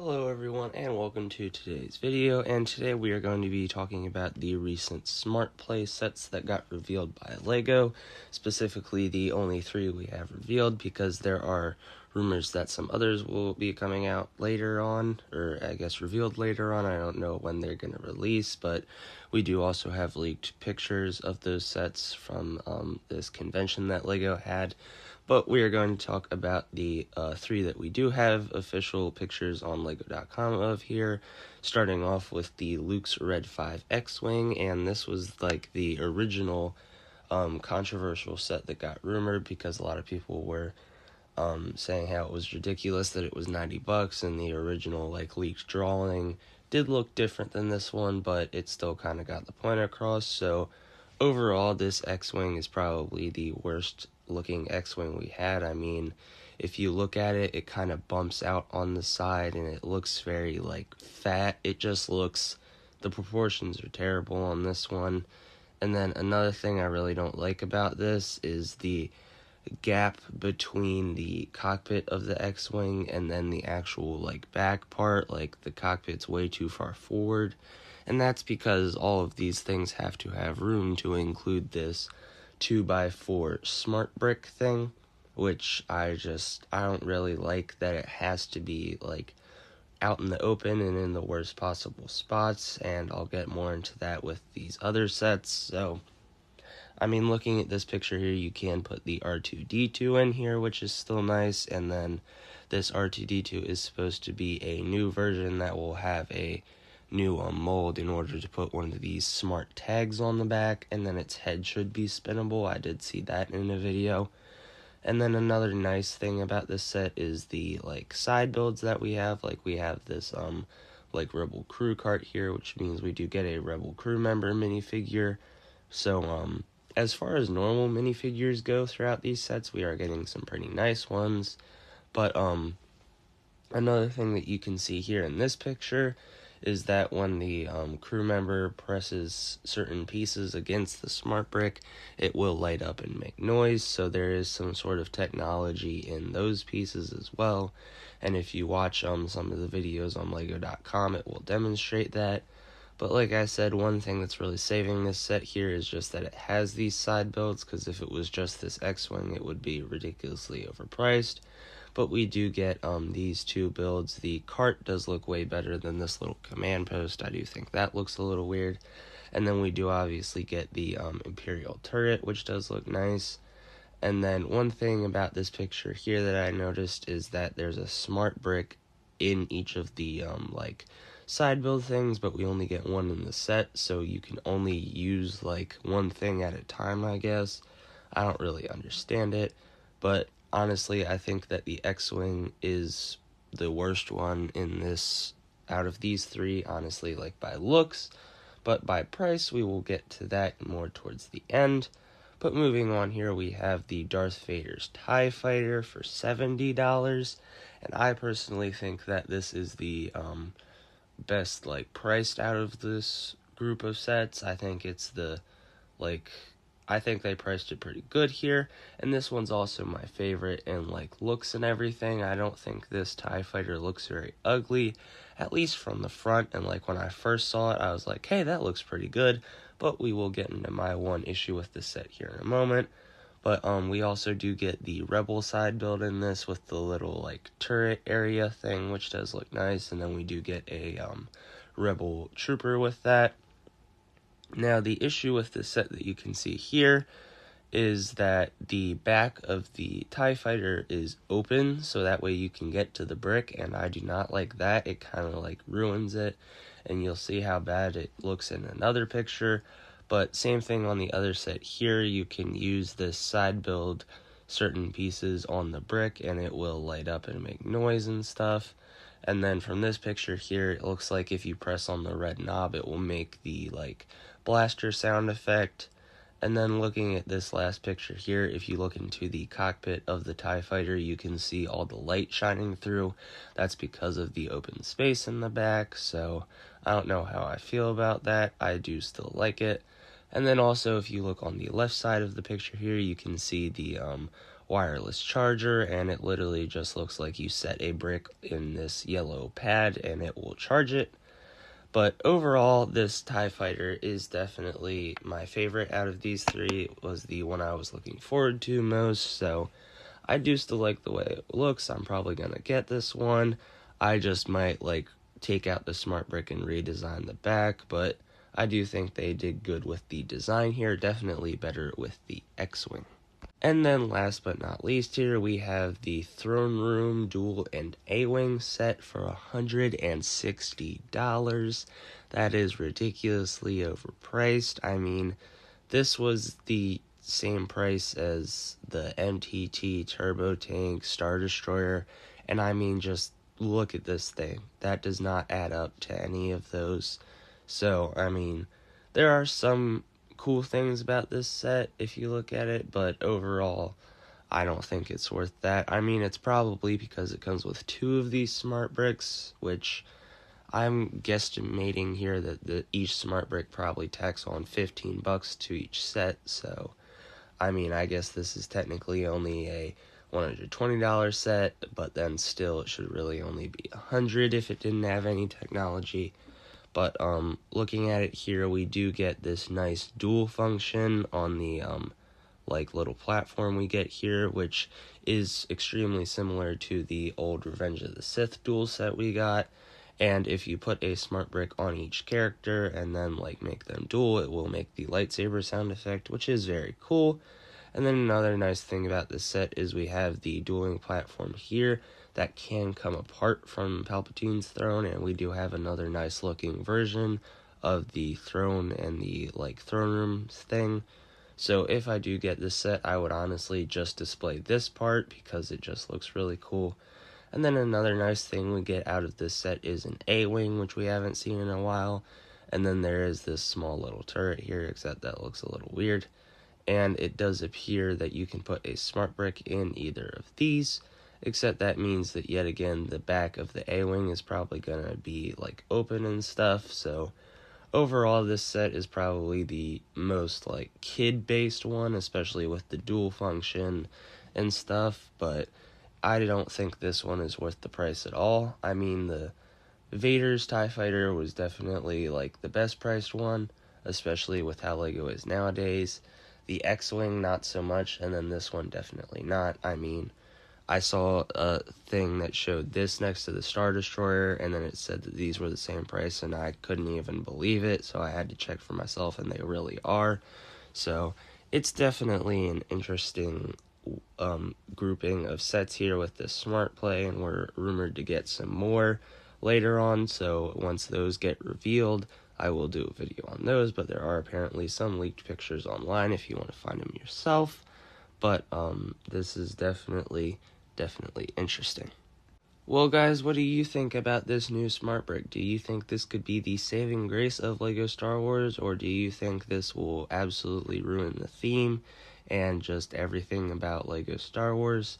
Hello everyone and welcome to today's video, and today we are going to be talking about the recent Smart Play sets that got revealed by LEGO, specifically the only 3 we have revealed because there are rumors that some others will be coming out later on, or I guess revealed later on. I don't know when they're going to release, but we do also have leaked pictures of those sets from this convention that LEGO had. But we are going to talk about the 3 that we do have official pictures on LEGO.com of here, starting off with the Luke's Red 5 X-Wing, and this was like the original controversial set that got rumored because a lot of people were saying how it was ridiculous that it was $90 and the original leaked drawing did look different than this one, but it still kind of got the point across. So overall, this X-Wing is probably the worst looking X-Wing we had. I mean, if you look at it, it kind of bumps out on the side and it looks very fat. It just looks, the proportions are terrible on this one. And then another thing I really don't like about this is the gap between the cockpit of the X-Wing and then the actual back part. The cockpit's way too far forward, and that's because all of these things have to have room to include this 2x4 smart brick thing, which I don't really like that it has to be out in the open and in the worst possible spots, and I'll get more into that with these other sets. So I mean, looking at this picture here, you can put the R2-D2 in here, which is still nice, and then this R2-D2 is supposed to be a new version that will have a new mold in order to put one of these smart tags on the back, and then its head should be spinnable. I did see that in a video. And then another nice thing about this set is the side builds that we have. We have this Rebel crew cart here, which means we do get a Rebel crew member minifigure. So as far as normal minifigures go throughout these sets, we are getting some pretty nice ones. But another thing that you can see here in this picture is that when the crew member presses certain pieces against the smart brick, it will light up and make noise. So there is some sort of technology in those pieces as well. And if you watch some of the videos on LEGO.com, it will demonstrate that. But like I said, one thing that's really saving this set here is just that it has these side builds, because if it was just this X-Wing, it would be ridiculously overpriced. But we do get these 2 builds. The cart does look way better than this little command post. I do think that looks a little weird. And then we do obviously get the Imperial turret, which does look nice. And then one thing about this picture here that I noticed is that there's a smart brick in each of the side build things, but we only get one in the set, so you can only use one thing at a time, I guess. I don't really understand it, but honestly, I think that the X-Wing is the worst one in this out of these 3, honestly, by looks, but by price, we will get to that more towards the end. But moving on here, we have the Darth Vader's TIE Fighter for $70, and I personally think that this is the best priced out of this group of sets. I think it's the I think they priced it pretty good here, and this one's also my favorite in looks and everything. I don't think this TIE Fighter looks very ugly, at least from the front, and when I first saw it I was like, hey, that looks pretty good. But we will get into my one issue with this set here in a moment. But we also do get the Rebel side build in this with the little turret area thing, which does look nice, and then we do get a Rebel trooper with that. Now the issue with this set that you can see here is that the back of the TIE Fighter is open, so that way you can get to the brick, and I do not like that. It kind of ruins it, and you'll see how bad it looks in another picture. But same thing on the other set here, you can use this side build certain pieces on the brick and it will light up and make noise and stuff. And then from this picture here, it looks like if you press on the red knob, it will make the blaster sound effect. And then looking at this last picture here, if you look into the cockpit of the TIE Fighter, you can see all the light shining through. That's because of the open space in the back, so I don't know how I feel about that. I do still like it. And then also, if you look on the left side of the picture here, you can see the wireless charger, and it literally just looks like you set a brick in this yellow pad and it will charge it. But overall, this TIE Fighter is definitely my favorite out of these three. It was the one I was looking forward to most, so I do still like the way it looks. I'm probably going to get this one. I just might, take out the smart brick and redesign the back, but I do think they did good with the design here. Definitely better with the X-Wing. And then last but not least here, we have the Throne Room Dual and A-Wing set for $160. That is ridiculously overpriced. I mean, this was the same price as the MTT Turbo Tank Star Destroyer, and I mean, just look at this thing. That does not add up to any of those. So, I mean, there are some cool things about this set if you look at it, but overall I don't think it's worth that. I mean, it's probably because it comes with 2 of these smart bricks, which I'm guesstimating here that each smart brick probably tacks on $15 to each set. So I mean, I guess this is technically only a $120 set, but then still it should really only be $100 if it didn't have any technology. But looking at it here, we do get this nice dual function on the little platform we get here, which is extremely similar to the old Revenge of the Sith dual set we got. And if you put a smart brick on each character and then make them dual, it will make the lightsaber sound effect, which is very cool. And then another nice thing about this set is we have the dueling platform here that can come apart from Palpatine's throne, and we do have another nice looking version of the throne and the throne room thing. So if I do get this set, I would honestly just display this part because it just looks really cool. And then another nice thing we get out of this set is an A-Wing, which we haven't seen in a while. And then there is this small little turret here, except that looks a little weird. And it does appear that you can put a smart brick in either of these, except that means that yet again the back of the A-Wing is probably going to be open and stuff. So overall, this set is probably the most kid-based one, especially with the dual function and stuff, but I don't think this one is worth the price at all. I mean, the Vader's TIE Fighter was definitely the best priced one, especially with how LEGO is nowadays. The X-Wing, not so much, and then this one definitely not. I mean, I saw a thing that showed this next to the Star Destroyer, and then it said that these were the same price, and I couldn't even believe it, so I had to check for myself, and they really are. So it's definitely an interesting grouping of sets here with this Smart Play, and we're rumored to get some more later on, so once those get revealed, I will do a video on those, but there are apparently some leaked pictures online if you want to find them yourself. But this is definitely interesting. Well, guys, what do you think about this new smart brick? Do you think this could be the saving grace of LEGO Star Wars, or do you think this will absolutely ruin the theme and just everything about LEGO Star Wars?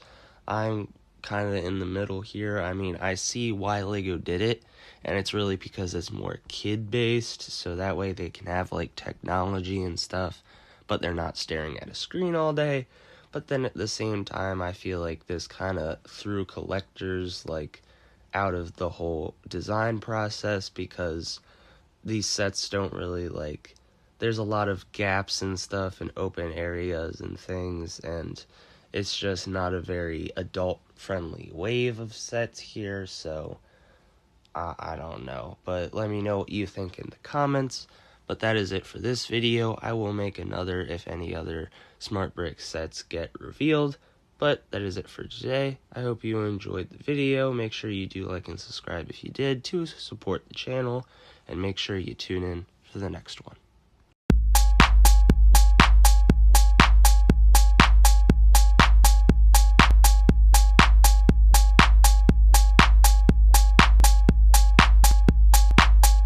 I'm kind of in the middle here. I mean, I see why LEGO did it, and it's really because it's more kid-based, so that way they can have, technology and stuff, but they're not staring at a screen all day. But then at the same time, I feel like this kind of threw collectors, out of the whole design process, because these sets don't really, there's a lot of gaps and stuff and open areas and things, and it's just not a very adult-friendly wave of sets here, so I don't know. But let me know what you think in the comments. But that is it for this video. I will make another if any other smart brick sets get revealed. But that is it for today. I hope you enjoyed the video. Make sure you do like and subscribe if you did to support the channel. And make sure you tune in for the next one.